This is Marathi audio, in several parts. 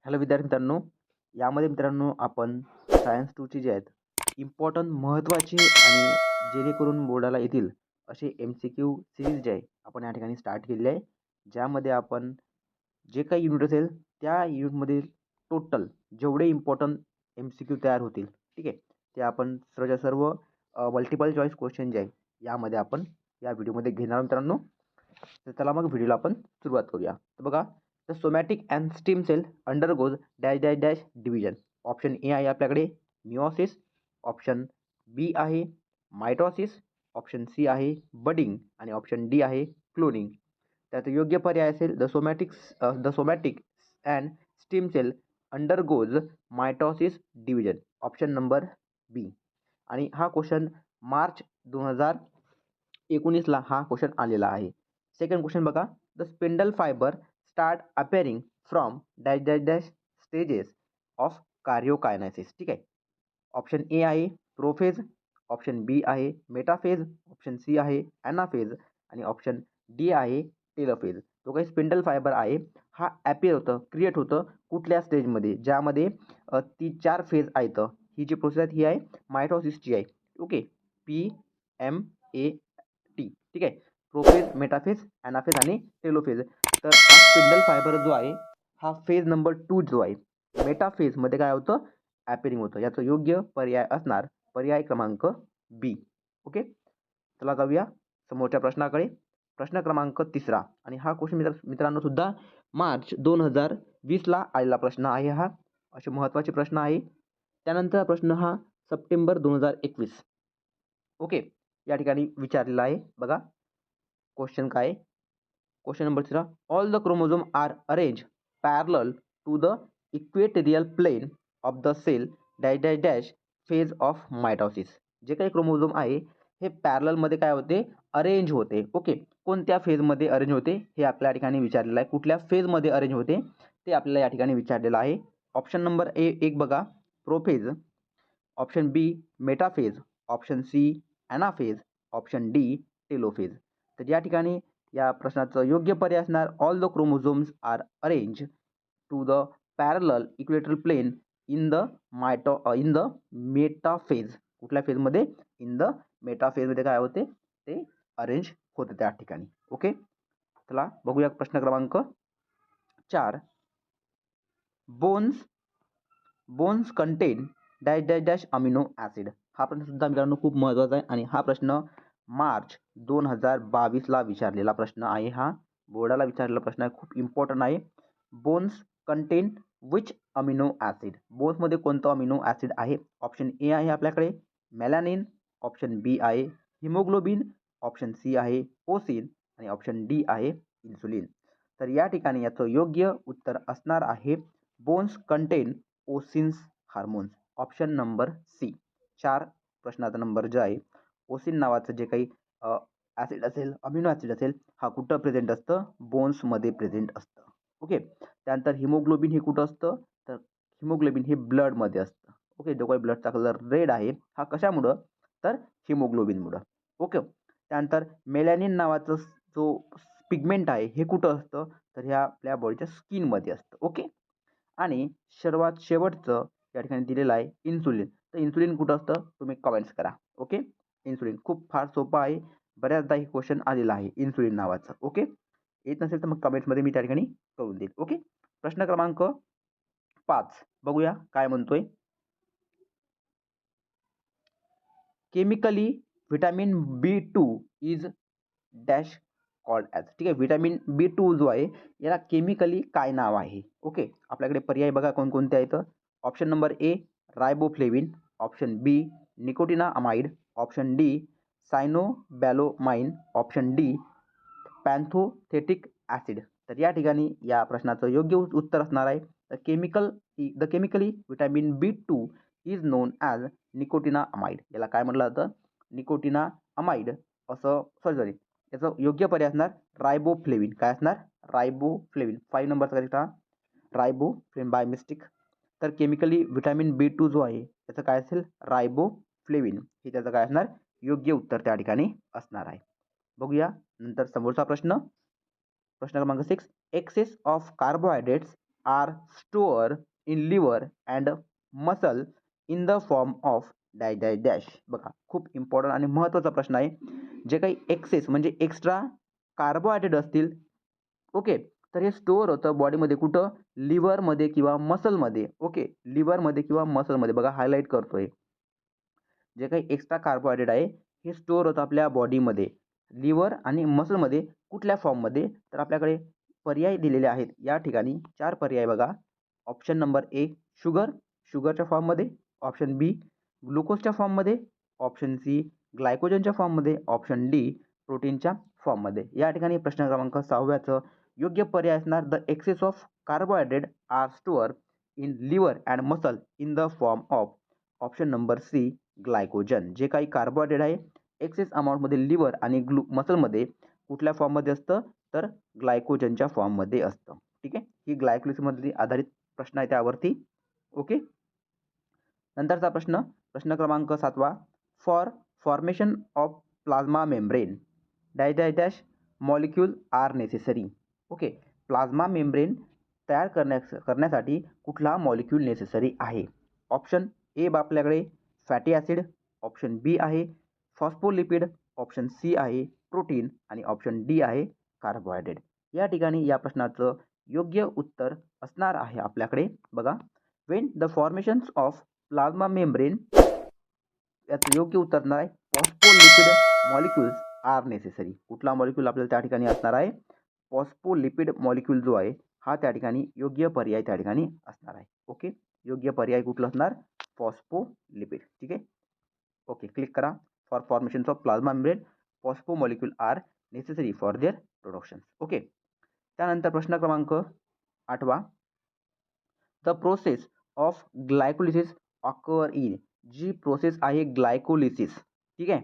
हॅलो विद्यार्थी मित्रांनो, यामध्ये मित्रांनो आपण सायन्स 2ची जे आहेत इम्पॉर्टंट महत्त्वाचे आणि जेणेकरून बोर्डाला येतील असे MCQ सिरीज जे आहे आपण या ठिकाणी स्टार्ट केलेली आहे. ज्यामध्ये आपण जे काही युनिट असेल त्या युनिटमधील टोटल जेवढे इम्पॉर्टंट MCQ तयार होतील, ठीक आहे, ते आपण सर्वच्या सर्व मल्टिपल चॉईस क्वेश्चन जे आहे यामध्ये आपण या व्हिडिओमध्ये घेणार आहोत मित्रांनो. तर चला मग व्हिडिओला आपण सुरुवात करूया. तर बघा, the somatic and stem cell undergoes dash dash dash division. Option A आहे आपल्याकडे मिओसिस, ऑप्शन बी आहे मायटॉसिस, ऑप्शन सी आहे बडिंग आणि ऑप्शन डी आहे क्लोनिंग. त्यात योग्य पर्याय असेल the somatic and stem cell undergoes mitosis division, option number B. आणि हा क्वेश्चन मार्च 2019ला हा क्वेश्चन आलेला आहे. सेकंड क्वेश्चन बघा, the spindle fibre start appearing from dash dash dash stages of कार्योकायनायसिस. ठीक आहे, ऑप्शन ए आहे प्रोफेज, ऑप्शन बी आहे मेटाफेज, ऑप्शन सी आहे ॲनाफेज आणि ऑप्शन डी आहे टेलोफेज. तो काही स्पिंडल फायबर आहे हा ॲपियर होतं, क्रिएट होतं कुठल्या स्टेजमध्ये, ज्यामध्ये ती 4 फेज आहेत. ही जी प्रोसेस आहे ही आहे मायटोसिसची आहे. Okay, PMAT. ठीक आहे, प्रोफेज, मेटाफेज, ॲनाफेज आणि टेलोफेज. तर हा स्पिंडल फायबर जो आहे हा फेज नंबर 2 जो आहे, मेटाफेजमध्ये काय होतं, ॲपिरिंग होतं. याचं योग्य पर्याय असणार पर्याय क्रमांक बी. ओके, चला जाऊया समोरच्या प्रश्नाकडे. प्रश्न क्रमांक 3 आणि हा क्वेश्चन मित्रांनो सुद्धा मार्च 2020ला आलेला प्रश्न आहे. हा असे महत्त्वाचे प्रश्न आहे. त्यानंतर प्रश्न हा सप्टेंबर 2021 ओके या ठिकाणी विचारलेला आहे. बघा क्वेश्चन काय, question number 3, all the chromosome are arrange parallel to the equatorial plane of the cell dash dash dash phase of mitosis. जे काही क्रोमोझोम आहे हे पॅरललमध्ये काय होते, अरेंज होते. ओके, कोणत्या फेजमध्ये अरेंज होते हे आपल्या ठिकाणी विचारलेलं आहे. कुठल्या फेजमध्ये अरेंज होते ते आपल्याला या ठिकाणी विचारलेलं आहे. ऑप्शन नंबर एक बघा prophase, option B metaphase, option C anaphase, option D telophase. तर या ठिकाणी या प्रश्नाचं योग्य पर्याय असणार all the chromosomes are arrange to the parallel equatorial plane in the metaphase. कुठल्या फेजमध्ये, इन द मेटाफेजमध्ये काय होते ते अरेंज होते त्या ठिकाणी. ओके, चला बघूया प्रश्न क्रमांक 4, bones content dash dash dash amino acid. हा प्रश्न सुद्धा मित्रांनो खूप महत्त्वाचा आहे आणि हा प्रश्न मार्च 2022ला विचारलेला प्रश्न आहे. हा बोर्डाला विचारलेला प्रश्न आहे, खूप इम्पॉर्टंट आहे. Bones contain which amino acid. बोन्समध्ये कोणतं अमिनो ॲसिड आहे. ऑप्शन ए आहे आपल्याकडे मेलॅनिन, ऑप्शन बी आहे हिमोग्लोबिन, ऑप्शन सी आहे ओसिन आणि ऑप्शन डी आहे इन्सुलिन. तर या ठिकाणी याचं योग्य उत्तर असणार आहे bones contain osseins hormones, option number C. 4 प्रश्नाचा नंबर जो आहे, ओसिन नावाचं जे काही ॲसिड असेल, अमिनो ॲसिड असेल, हा कुठं प्रेझेंट असतं, बोन्समध्ये प्रेझेंट असतं. ओके, त्यानंतर हिमोग्लोबिन हे कुठं असतं, तर हिमोग्लोबिन हे ब्लडमध्ये असतं. ओके, जो काही ब्लडचा कलर रेड आहे हा कशामुळं, तर हिमोग्लोबिनमुळं. ओके, त्यानंतर मेलॅनिन नावाचं जो पिगमेंट आहे हे कुठं असतं, तर ह्या आपल्या बॉडीच्या स्किनमध्ये असतं. ओके, आणि सर्वात शेवटचं या ठिकाणी दिलेलं आहे इन्सुलिन. तर इन्सुलिन कुठं असतं तुम्ही कमेंट्स करा. ओके, इन्सुलिन खूप फार सोपं आहे, बऱ्याचदा ही क्वेश्चन आलेला आहे इन्सुलिन नावाचं. ओके, येत नसेल तर मग कमेंट्समध्ये मी त्या ठिकाणी करून देईल. ओके, प्रश्न क्रमांक 5 बघूया काय म्हणतोय. Chemically vitamin B2 is dash called as. ठीक आहे, व्हिटॅमिन B2 जो आहे याला केमिकली काय नाव आहे. ओके, आपल्याकडे पर्याय बघा कोणकोणते आहेत. Option number A riboflavin, option B nicotinamide, option D cyanocobalamin, option D pantothenic acid. तर या ठिकाणी या प्रश्नाचं योग्य उत्तर असणार आहे the chemically vitamin B2 is known as nicotinamide. याला काय म्हटलं जातं, निकोटिना अमाइड असं. सॉरी, याचं योग्य पर्याय असणार रायबोफ्लेविन. काय असणार, रायबोफ्लेविन. 5 नंबरचा करेक्ट हा रायबोफ्लेविन बाय मिस्टेक. तर केमिकली व्हिटॅमिन B2 जो आहे त्याचं काय असेल, रायबोफ्लेविन हे त्याचं काय असणार, योग्य उत्तर त्या ठिकाणी असणार आहे. बघूया नंतर समोरचा प्रश्न. प्रश्न क्रमांक 6, excess of carbohydrates are store in liver and muscle in the form of dash dash dash. बघा खूप इम्पॉर्टंट आणि महत्त्वाचा प्रश्न आहे. जे काही एक्सेस म्हणजे एक्स्ट्रा कार्बोहायड्रेट असतील, ओके, तर हे स्टोअर होतं बॉडीमध्ये कुठं, लिव्हरमध्ये किंवा मसलमध्ये. ओके, लिव्हरमध्ये किंवा मसलमध्ये. बघा हायलाईट करतोय. जे काही एक्स्ट्रा कार्बोहायड्रेट आहे हे स्टोअर होतं आपल्या बॉडीमध्ये, लिव्हर आणि मसलमध्ये. कुठल्या फॉर्ममध्ये, तर आपल्याकडे पर्याय दिलेले आहेत या ठिकाणी. 4 पर्याय बघा. ऑप्शन नंबर ए शुगर, शुगरच्या फॉर्ममध्ये. ऑप्शन बी ग्लुकोजच्या फॉर्ममध्ये. ऑप्शन सी ग्लायकोजनच्या फॉर्ममध्ये. ऑप्शन डी प्रोटीनच्या फॉर्ममध्ये. या ठिकाणी प्रश्न क्रमांक 6व्याचं योग्य पर्याय असणार the excess of carbohydrate are store in liver and muscle in the form of option number C glycogen. जे काही कार्बोहायड्रेट आहे एक्सेस अमाऊंटमध्ये लिव्हर आणि मसलमध्ये कुठल्या फॉर्ममध्ये असतं, तर ग्लायकोजनच्या फॉर्ममध्ये असतं. ठीक आहे, ही ग्लायकोलिसिसमधली आधारित प्रश्न आहे त्यावरती. ओके, नंतरचा प्रश्न, प्रश्न क्रमांक 7वा. For formation of plasma membrane dash dash dash molecule are necessary. Okay, plasma membrane तयार करण्यासाठी कुठला मॉलिक्यूल नेसेसरी आहे. ऑप्शन ए आपल्याकडे फॅटी ॲसिड. ऑप्शन बी आहे फॉस्फोलिपिड. ऑप्शन सी आहे प्रोटीन आणि ऑप्शन डी आहे कार्बोहायड्रेट. या ठिकाणी या प्रश्नाचं योग्य उत्तर असणार आहे आपल्याकडे बघा, Wien the formations of plasma membrane, याचं योग्य उत्तर असणार आहे फॉस्फोलिपिड मॉलिक्युल्स आर नेसेसरी. कुठला मॉलिक्यूल आपल्याला त्या ठिकाणी असणार आहे, फॉस्फोलिपिड मॉलिक्यूल जो आहे हा त्या ठिकाणी योग्य पर्याय त्या ठिकाणी असणार आहे. ओके, योग्य पर्याय कुठला असणार, फॉस्फोलिपिड. ठीक आहे, ओके, क्लिक करा. For formation of plasma membrane phospho molecule are necessary for their production. Okay, त्यानंतर प्रश्न क्रमांक 8वा. The process of glycolysis occur in. जी प्रोसेस आहे ग्लायकोलिसिस, ठीक आहे,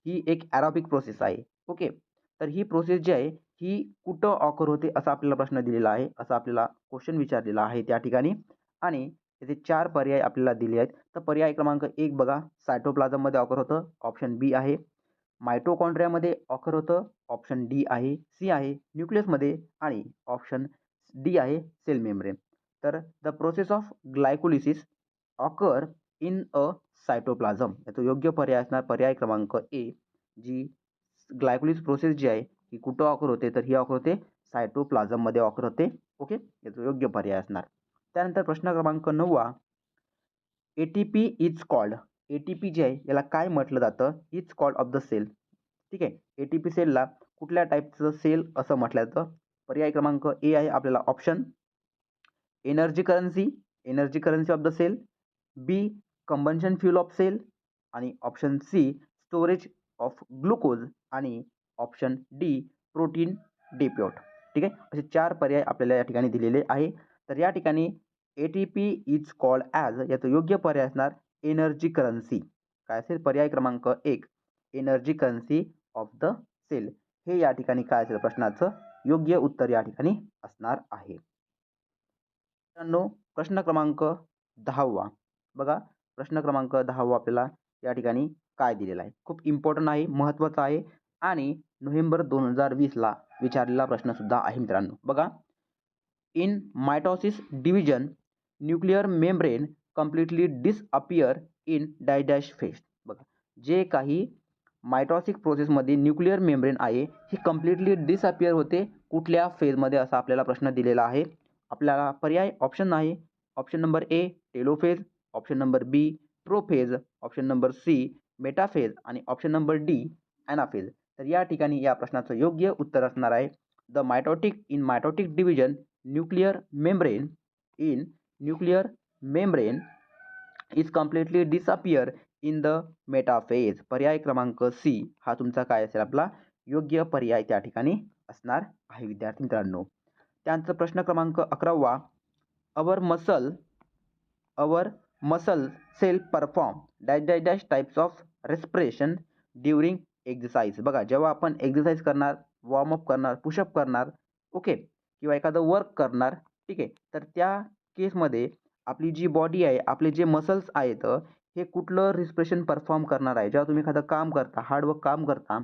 ही एक ॲरोबिक प्रोसेस आहे. ओके, तर ही प्रोसेस जी आहे ही कुठं ऑकर होते असा आपल्याला प्रश्न दिलेला आहे, असा आपल्याला क्वेश्चन विचारलेला आहे त्या ठिकाणी. आणि त्याचे 4 पर्याय आपल्याला दिले आहेत. तर पर्याय क्रमांक 1 बघा, सायटोप्लाझममध्ये ऑकर होतं. ऑप्शन बी आहे मायटोकॉन्ड्रियामध्ये ऑकर होतं. ऑप्शन डी आहे, सी आहे न्यूक्लियसमध्ये आणि ऑप्शन डी आहे सेल मेम्ब्रेन. तर the process of glycolysis occur in a cytoplasm. याचा योग्य पर्याय असणार पर्याय क्रमांक ए. जी ग्लायकोलिसिस प्रोसेस जी आहे ही कुठं ऑकर होते, तर ही ऑकर होते सायटोप्लाझममध्ये ऑकर होते. ओके, याचा योग्य पर्याय असणार. त्यानंतर प्रश्न क्रमांक 9वा. ATP is called. एटीपी जे आहे याला काय म्हटलं जातं, is called of the cell. ठीक आहे, एटीपी सेलला कुठल्या टाईपचं सेल असं म्हटलं जातं. पर्याय क्रमांक ए आहे आपल्याला option energy currency, energy currency of the cell. B combustion fuel of cell आणि option C storage of glucose आणि ऑप्शन डी प्रोटीन डिप्यूट. ठीक आहे, असे 4 पर्याय आपल्याला या ठिकाणी दिलेले आहे. तर या ठिकाणी एटीपी इज कॉल्ड ॲज, याचं योग्य पर्याय असणार एनर्जी करन्सी. काय असेल पर्याय क्रमांक 1 energy currency of the cell. हे या ठिकाणी काय असेल प्रश्नाचं योग्य उत्तर या ठिकाणी असणार आहे. मित्रांनो, प्रश्न क्रमांक 10वा बघा, प्रश्न क्रमांक 10वा आपल्याला या ठिकाणी काय दिलेला आहे, खूप इम्पॉर्टंट आहे, महत्त्वाचा आहे आणि नोव्हेंबर 2020ला विचारलेला प्रश्न सुद्धा आहे मित्रांनो. बघा, in mitosis division nuclear membrane completely disappear in dash dash phase. बघा, जे काही मायटॉसिस प्रोसेसमध्ये न्यूक्लिअर मेम्ब्रेन आहे ही कम्प्लिटली डिसअपियर होते कुठल्या फेजमध्ये असा आपल्याला प्रश्न दिलेला आहे. आपल्याला पर्याय ऑप्शन आहे. Option number A telophase, option number B prophase, option number C metaphase आणि ऑप्शन नंबर डी ॲनाफेज. तर या ठिकाणी या प्रश्नाचं योग्य उत्तर असणार आहे the mitotic division nuclear membrane is completely disappear in the metaphase. पर्याय क्रमांक सी हा तुमचा काय असेल आपला योग्य पर्याय त्या ठिकाणी असणार आहे विद्यार्थी मित्रांनो. त्यांचं प्रश्न क्रमांक 11वा. Our muscle cell perform dash dash dash types of respiration during exercise. बघा, जेव्हा आपण एक्सरसाइज करणार, वॉर्मअप करणार, पुशअप करणार, ओके, किंवा एखादं वर्क करणार, ठीक आहे, तर त्या केसमध्ये आपली जी बॉडी आहे, आपले जे मसल्स आहेत हे कुठलं रिस्पिरेशन परफॉर्म करणार आहे. जेव्हा तुम्ही एखादं काम करता, हार्डवर्क काम करता,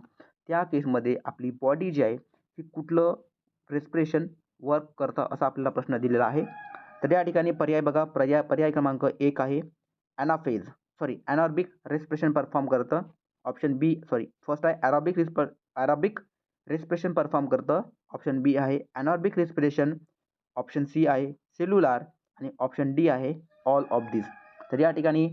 त्या केसमध्ये आपली बॉडी जी आहे ही कुठलं रेस्पिरेशन वर्क करतं असा आपल्याला प्रश्न दिलेला आहे. तर या ठिकाणी पर्याय बघा, पर्याय क्रमांक 1 आहे ॲनारोबिक रेस्पिरेशन परफॉर्म करतं. ऑप्शन बी फर्स्ट आहे ॲरोबिक रेस्पिरेशन परफॉर्म करतं. ऑप्शन बी आहे ॲनारोबिक रेस्पिरेशन. ऑप्शन सी आहे सेल्युलार आणि ऑप्शन डी आहे ऑल ऑफ दिस. तर या ठिकाणी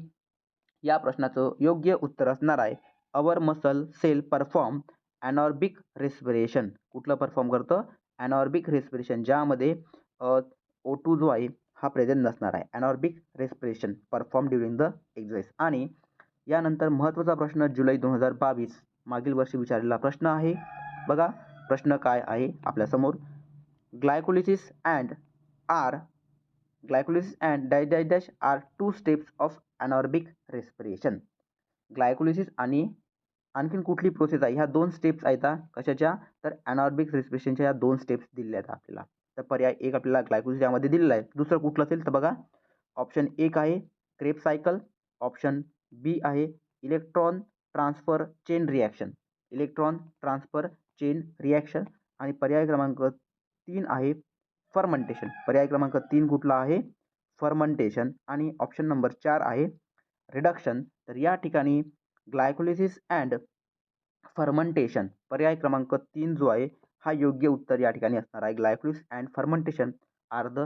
या प्रश्नाचं योग्य उत्तर असणार आहे our muscle cell perform anaerobic respiration. कुठलं परफॉर्म करतं? ॲनारोबिक रेस्पिरेशन, ज्यामध्ये O2 जो आहे हा प्रेझेंट नसणार आहे. Anaerobic respiration perform during the exercise. आणि यानंतर महत्त्वाचा प्रश्न जुलै 2022 मागील वर्षी विचारलेला प्रश्न आहे. बघा प्रश्न काय आहे आपल्यासमोर. Glycolysis and dash dash dash are 2 steps of anaerobic respiration. Glycolysis आणि आणखीन कुठली प्रोसेस आहे? ह्या 2 स्टेप्स आहेत. कशाच्या? तर ॲनारोबिक रेस्पिरेशनच्या या 2 स्टेप्स दिलेल्या आहेत आपल्याला. तर पर्याय 1 आपल्याला ग्लायकोलिसिस यामध्ये दिलेला आहे. दुसरं कुठलं असेल तर बघा, ऑप्शन 1 आहे क्रेब्स सायकल. ऑप्शन बी आहे इलेक्ट्रॉन ट्रान्सफर चेन रिॲक्शन. आणि पर्याय क्रमांक 3 आहे फर्मेंटेशन. पर्याय क्रमांक 3 कुठला आहे? फर्मेंटेशन. आणि ऑप्शन नंबर 4 आहे रिडक्शन. तर या ठिकाणी ग्लायकोलिसिस अँड फर्मेंटेशन पर्याय क्रमांक 3 जो आहे हा योग्य उत्तर या ठिकाणी असणार आहे. Glycolysis and fermentation are the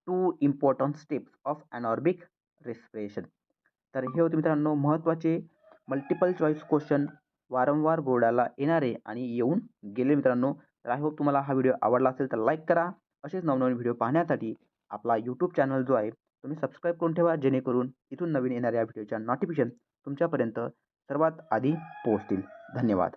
2 important steps of anaerobic respiration. तर हे होते मित्रांनो महत्त्वाचे मल्टिपल चॉईस क्वेश्चन, वारंवार बोर्डाला येणारे आणि येऊन गेले मित्रांनो. तर आय होप तुम्हाला हा व्हिडिओ आवडला असेल तर लाईक करा. असेच नवनवीन व्हिडिओ पाहण्यासाठी आपला यूट्यूब चॅनल जो आहे तुम्ही सबस्क्राईब करून ठेवा, जेणेकरून इथून नवीन येणाऱ्या व्हिडिओच्या नोटिफिकेशन तुमच्यापर्यंत सर्वात आधी पोहोचतील. धन्यवाद.